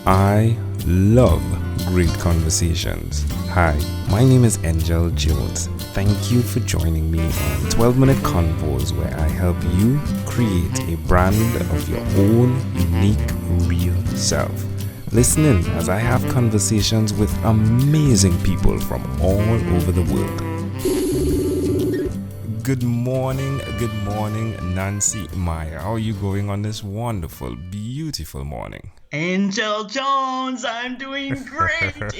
I love great conversations. Hi, my name is Angel Jones. Thank you for joining me on 12-minute convos where I help you create a brand of your own unique, real self. Listen in as I have conversations with amazing people from all over the world. Good morning, Nancy Meyer. How are you going on this wonderful, beautiful morning? Angel Jones, I'm doing great.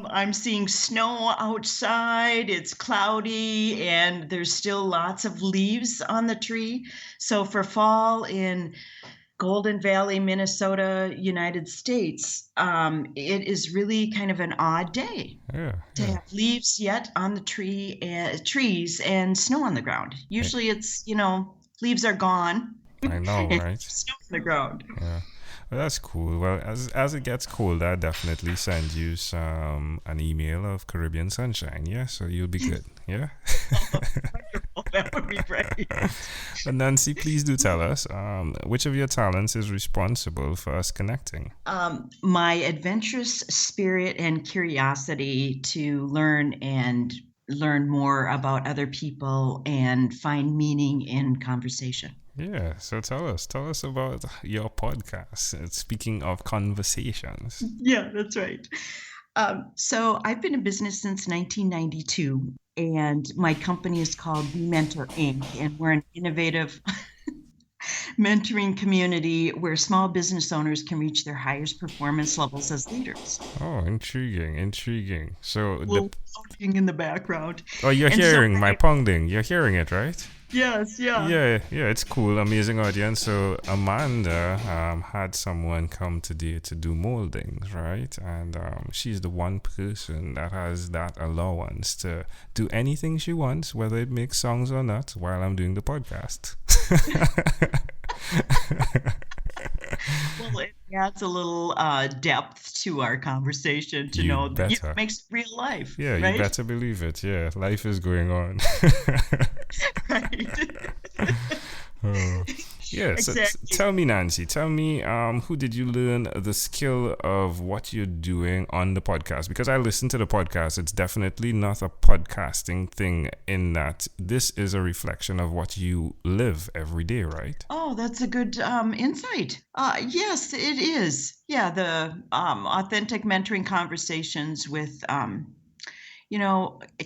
I'm seeing snow outside. It's cloudy and there's still lots of leaves on the tree. So for fall in Golden Valley, Minnesota, United States, it is really kind of an odd day to have leaves yet on the trees and snow on the ground. Usually it's, leaves are gone I know, and right? snow on the ground. Yeah. Well, that's cool. Well, as it gets colder, I'll definitely send you an email of Caribbean sunshine. Yeah, so you'll be good. Yeah. Wonderful. That would be great. But Nancy, please do tell us which of your talents is responsible for us connecting. My adventurous spirit and curiosity to learn more about other people and find meaning in conversation. Yeah, so tell us about your podcast. Speaking of conversations. Yeah, that's right. So I've been in business since 1992, and my company is called WeMentor Inc., and we're an innovative mentoring community where small business owners can reach their highest performance levels as leaders. Oh, intriguing. So Little pounding in the background. you're And so hearing my pounding. You're hearing it, right? yes, yeah. Yeah, it's cool, amazing audience. So Amanda had someone come today to do moldings, right? And she's the one person that has that allowance to do anything she wants, whether it makes songs or not, while I'm doing the podcast. Well, it adds a little depth to our conversation to You know that better. it makes real life, Yeah, you right? better believe it. Yeah, life is going on. Right. Oh. Yeah, so Exactly. tell me, Nancy, who did you learn the skill of what you're doing on the podcast? Because I listen to the podcast. It's definitely not a podcasting thing in that this is a reflection of what you live every day, right? Oh, that's a good insight. Yes, it is. Yeah, the authentic mentoring conversations with,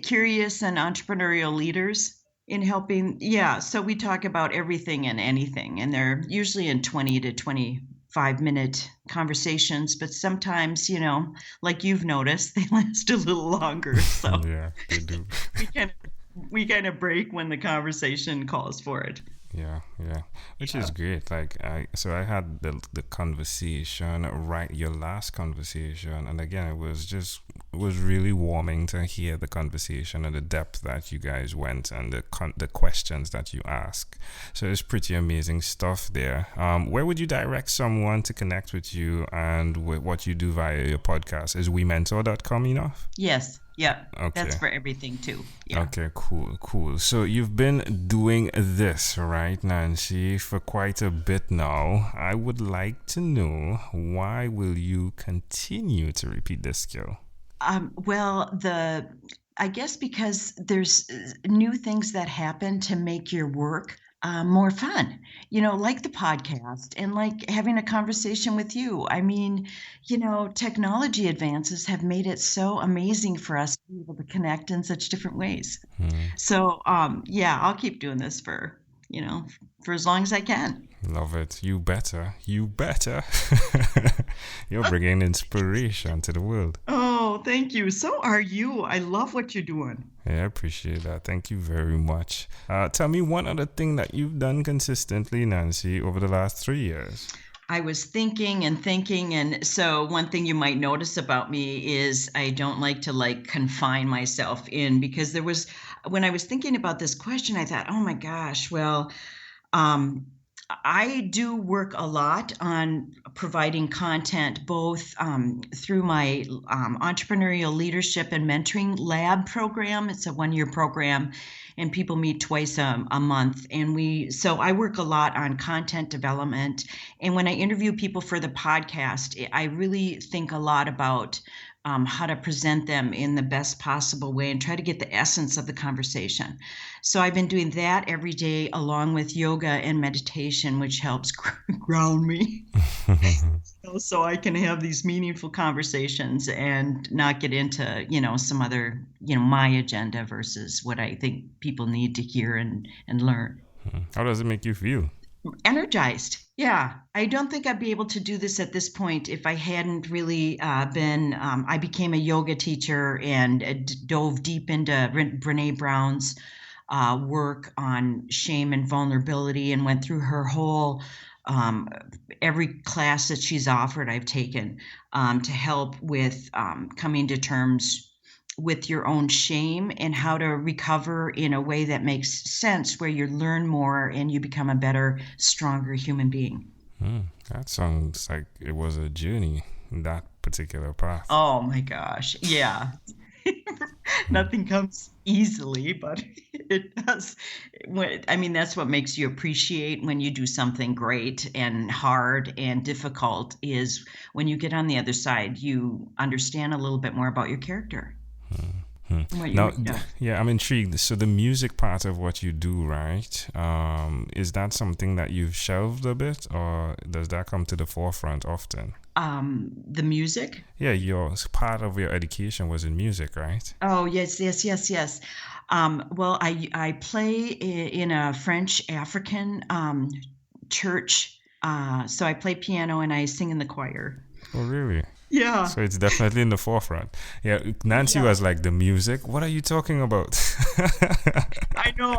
curious and entrepreneurial leaders in helping. Yeah, so we talk about everything and anything, and they're usually in 20 to 25-minute conversations, but sometimes, like you've noticed, they last a little longer. So Yeah, they do. we kind we kind of break when the conversation calls for it. Yeah, which Yeah. is great. I had the conversation, right, your last conversation, and again, it was really warming to hear the conversation and the depth that you guys went and the questions that you ask. So it's pretty amazing stuff there. Where would you direct someone to connect with you and with what you do via your podcast? Is WeMentor.com enough? Yes. Yeah. Okay. That's for everything too. Yeah. Okay, cool. So you've been doing this, right, Nancy, for quite a bit now. I would like to know, why will you continue to repeat this skill? Well, I guess because there's new things that happen to make your work more fun, like the podcast and like having a conversation with you. I mean, technology advances have made it so amazing for us to be able to connect in such different ways. Hmm, So, yeah, I'll keep doing this for as long as I can. love it. You better. You're bringing inspiration to the world. Oh, thank you. So are you. I love what you're doing. Yeah, I appreciate that. Thank you very much. Tell me one other thing that you've done consistently, Nancy, over the last 3 years. I was thinking and thinking, and so one thing you might notice about me is I don't like to confine myself in, because when I was thinking about this question, I thought, oh my gosh, well, um, I do work a lot on providing content, both through my Entrepreneurial Leadership and Mentoring Lab program. It's a one-year program and people meet twice a month. And so I work a lot on content development. And when I interview people for the podcast, I really think a lot about how to present them in the best possible way and try to get the essence of the conversation. So I've been doing that every day along with yoga and meditation, which helps ground me. So I can have these meaningful conversations and not get into, some other, my agenda versus what I think people need to hear and learn. How does it make you feel? Energized. Yeah. I don't think I'd be able to do this at this point if I hadn't really I became a yoga teacher and dove deep into Brene Brown's work on shame and vulnerability and went through her whole every class that she's offered I've taken to help with coming to terms with your own shame and how to recover in a way that makes sense, where you learn more and you become a better, stronger human being. That sounds like it was a journey, that particular path. Oh my gosh. Yeah. Nothing comes easily, but it does. That's what makes you appreciate when you do something great and hard and difficult, is when you get on the other side, you understand a little bit more about your character. Now, yeah, I'm intrigued. So the music part of what you do, right? Is that something that you've shelved a bit, or does that come to the forefront often? The music? Yeah, part of your education was in music, right? Oh, yes. Well, I play in a French African church. So I play piano and I sing in the choir. Oh, really? Yeah. So it's definitely in the forefront. Yeah, Nancy was like, the music? What are you talking about? I know.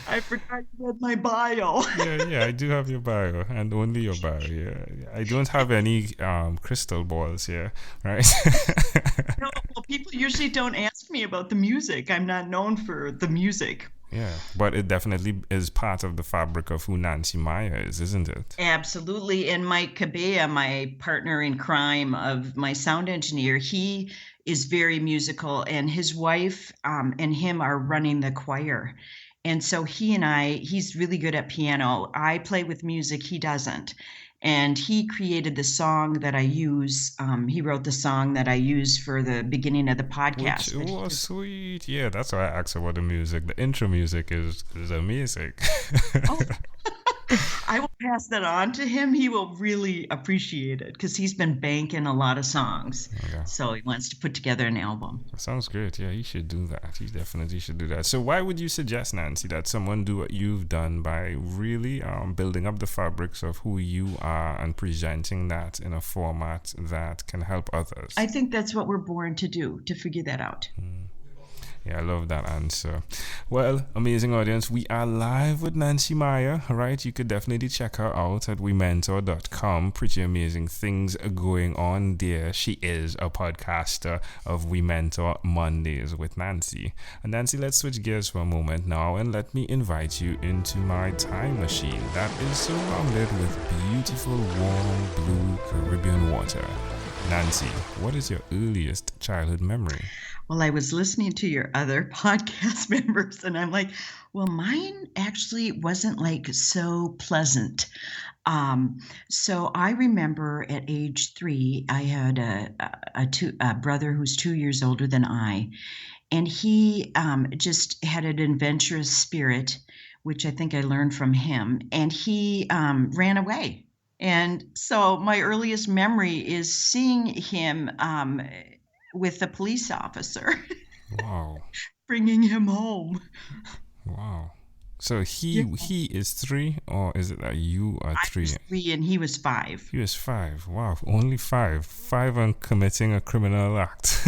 I forgot you had my bio. Yeah, I do have your bio, and only your bio. Yeah. I don't have any crystal balls here, right? No, well, people usually don't ask me about the music. I'm not known for the music. Yeah, but it definitely is part of the fabric of who Nancy Meyer is, isn't it? Absolutely. And Mike Cabea, my partner in crime of my sound engineer, he is very musical, and his wife and him are running the choir. And so he's really good at piano. I play with music, he doesn't. And he created the song that I use. He wrote the song that I use for the beginning of the podcast. Which was sweet. Yeah, that's why I asked about the music. The intro music is amazing. Oh. I will pass that on to him. He will really appreciate it because he's been banking a lot of songs. Okay. So he wants to put together an album. That sounds great. Yeah, he should do that. He definitely should do that. So why would you suggest, Nancy, that someone do what you've done by really building up the fabrics of who you are and presenting that in a format that can help others? I think that's what we're born to do, to figure that out. Yeah, I love that answer. Well, amazing audience, we are live with Nancy Meyer, right? You could definitely check her out at WeMentor.com. Pretty amazing things going on there. She is a podcaster of WeMentor Mondays with Nancy. And Nancy, let's switch gears for a moment now and let me invite you into my time machine that is surrounded with beautiful, warm, blue Caribbean water. Nancy, what is your earliest childhood memory? Well, I was listening to your other podcast members and I'm like, well, mine actually wasn't like so pleasant. So I remember at age 3, I had a brother who's 2 years older than I, and he just had an adventurous spirit, which I think I learned from him, and he ran away. And so my earliest memory is seeing him with a police officer. Wow. Bringing him home. Wow. So he is 3, or is it that you are 3? I was 3 and he was 5. He was 5. Wow, only 5. 5 on committing a criminal act.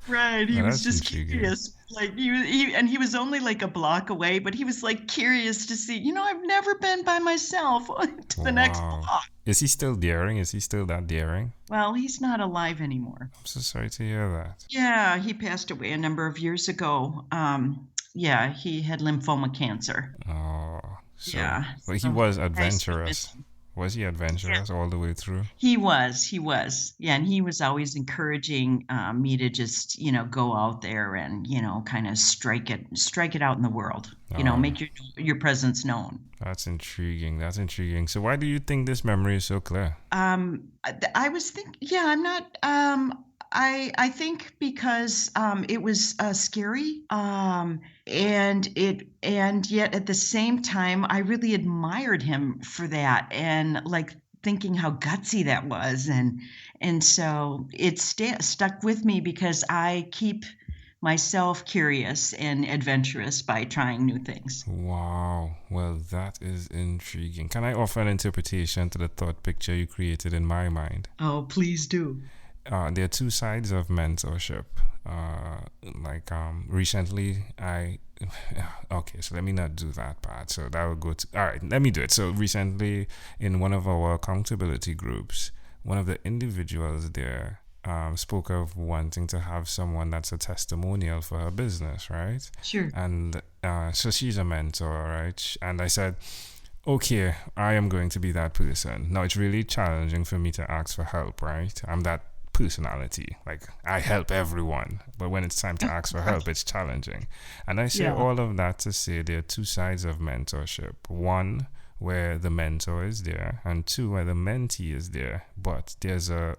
Right, he was just curious. Like he was only like a block away, but he was like curious to see. I've never been by myself to the next block. Is he still daring? Is he still that daring? Well, he's not alive anymore. I'm so sorry to hear that. Yeah, he passed away a number of years ago. Yeah, he had lymphoma cancer. Oh, so, yeah. But he was adventurous. Was he adventurous all the way through? He was. Yeah, and he was always encouraging me to just, go out there and, kind of strike it out in the world. Oh, Make your presence known. that's intriguing. That's intriguing. So why do you think this memory is so clear? I was thinking, yeah, I'm not. I think because it was scary, and yet at the same time, I really admired him for that, and like thinking how gutsy that was, and so it stuck with me because I keep myself curious and adventurous by trying new things. Wow. Well, that is intriguing. Can I offer an interpretation to the thought picture you created in my mind? Oh, please do. There are two sides of mentorship. Recently I okay, so let me not do that part. So that will go to all right. Let me do it. So recently, in one of our accountability groups, one of the individuals there spoke of wanting to have someone that's a testimonial for her business, right? Sure. And so she's a mentor, right? And I said, okay, I am going to be that person. Now it's really challenging for me to ask for help, right? I'm that personality. Like I help everyone, but when it's time to ask for help, it's challenging. And I say Yeah. all of that to say there are two sides of mentorship. One where the mentor is there, and two where the mentee is there. But there's a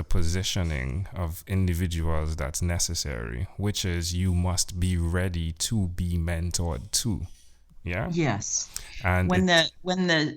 positioning of individuals that's necessary, which is you must be ready to be mentored too. Yeah. Yes. And When the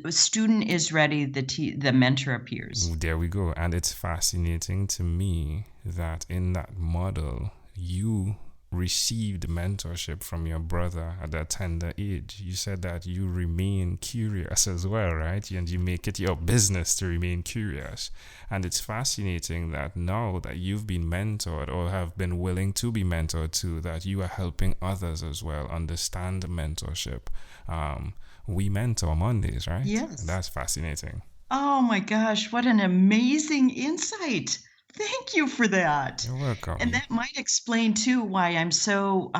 student is ready, the mentor appears. there we go. And it's fascinating to me that in that model, you received mentorship from your brother at a tender age. You said that you remain curious as well, right? And you make it your business to remain curious. And it's fascinating that now that you've been mentored or have been willing to be mentored too, that you are helping others as well understand mentorship. WeMentor Mondays, right? Yes. That's fascinating. Oh my gosh, what an amazing insight. Thank you for that. You're welcome. And that might explain too why I'm so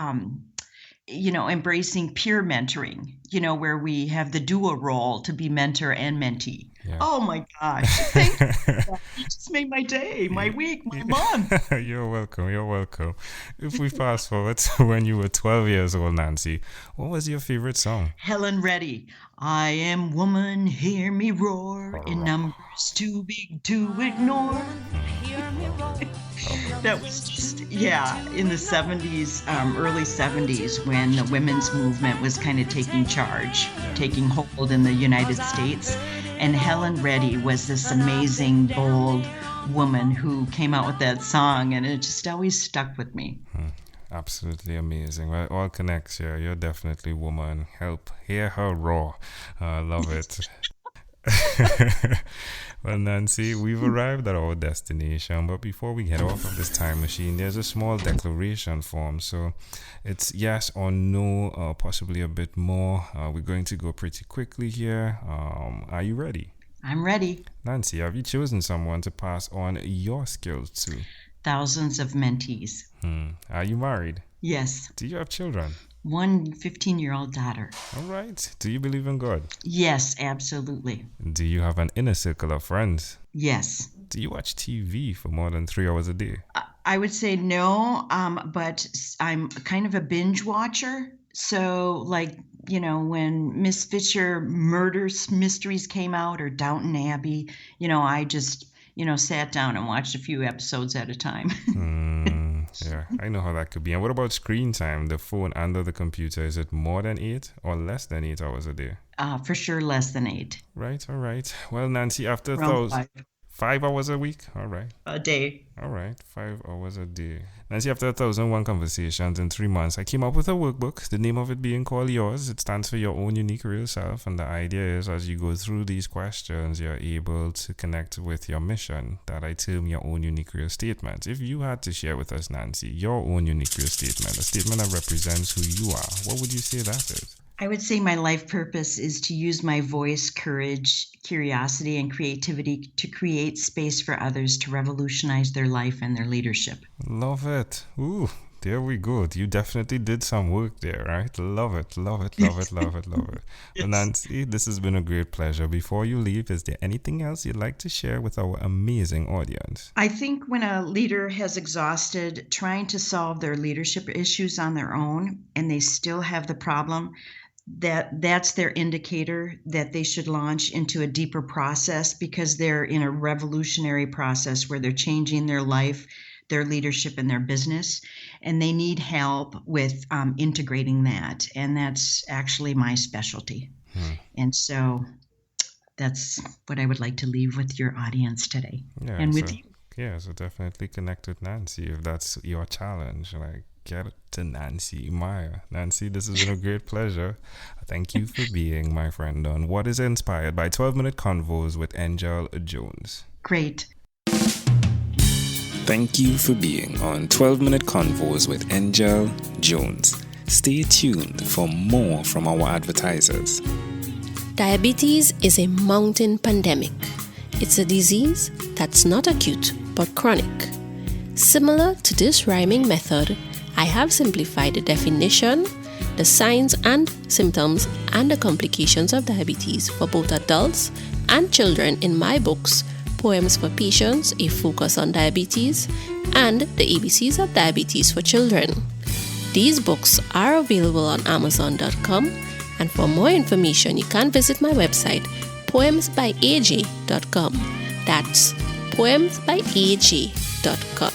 embracing peer mentoring, where we have the dual role to be mentor and mentee. Yeah. Oh my gosh. Thank you. You just made my day, my week, my month. You're welcome. You're welcome. If we fast forward to when you were 12 years old, Nancy, what was your favorite song? Helen Reddy. I am woman, hear me roar, in numbers too big to ignore. That was just, in the 70s, early 70s, when the women's movement was kind of taking charge, taking hold in the United States. And Helen Reddy was this amazing, bold woman who came out with that song, and it just always stuck with me. Absolutely amazing. Well, it all connects here. You're definitely woman. Help hear her roar. I love it. Well, Nancy, we've arrived at our destination, but before we get off of this time machine, there's a small declaration form. So it's yes or no, or possibly a bit more. We're going to go pretty quickly here. Are you ready? I'm ready. Nancy, have you chosen someone to pass on your skills to? Thousands of mentees. Are you married? Yes. Do you have children? One 15-year-old daughter. All right. Do you believe in God? Yes, absolutely. Do you have an inner circle of friends? Yes. Do you watch TV for more than 3 hours a day? I would say no, but I'm kind of a binge watcher. So, when Miss Fisher murders mysteries came out or Downton Abbey, I just, sat down and watched a few episodes at a time. Yeah, I know how that could be. And what about screen time? The phone and the computer, is it more than 8 or less than 8 hours a day? For sure, less than 8. Right, all right. Well, Nancy, after Around 5 hours a week? All right. a day. All right, 5 hours a day. Nancy, after 1,001 conversations in 3 months, I came up with a workbook, the name of it being called Yours. It stands for your own unique real self. And the idea is as you go through these questions, you're able to connect with your mission that I term your own unique real statement. If you had to share with us, Nancy, your own unique real statement, a statement that represents who you are, what would you say that is? I would say my life purpose is to use my voice, courage, curiosity, and creativity to create space for others to revolutionize their life and their leadership. Love it. Ooh, There we go. You definitely did some work there, right? Love it, love it, love it, love it, love it. Well, Yes. Nancy, this has been a great pleasure. Before you leave, is there anything else you'd like to share with our amazing audience? I think when a leader has exhausted trying to solve their leadership issues on their own and they still have the problem, that's their indicator that they should launch into a deeper process, because they're in a revolutionary process where they're changing their life, their leadership, and their business, and they need help with integrating that. And that's actually my specialty. And so that's what I would like to leave with your audience today, Yeah, and so with you. yeah, so definitely connect with Nancy if that's your challenge. Like, get to Nancy Meyer. Nancy, this has been a great pleasure. Thank you for being my friend on What is Inspired by 12-Minute Convos with Angel Jones. Great. Thank you for being on 12-Minute Convos with Angel Jones. Stay tuned for more from our advertisers. Diabetes is a mountain pandemic. It's a disease that's not acute but chronic. Similar to this rhyming method, I have simplified the definition, the signs and symptoms, and the complications of diabetes for both adults and children in my books, Poems for Patients, A Focus on Diabetes, and The ABCs of Diabetes for Children. These books are available on Amazon.com, and for more information, you can visit my website, poemsbyaj.com. That's poemsbyaj.com.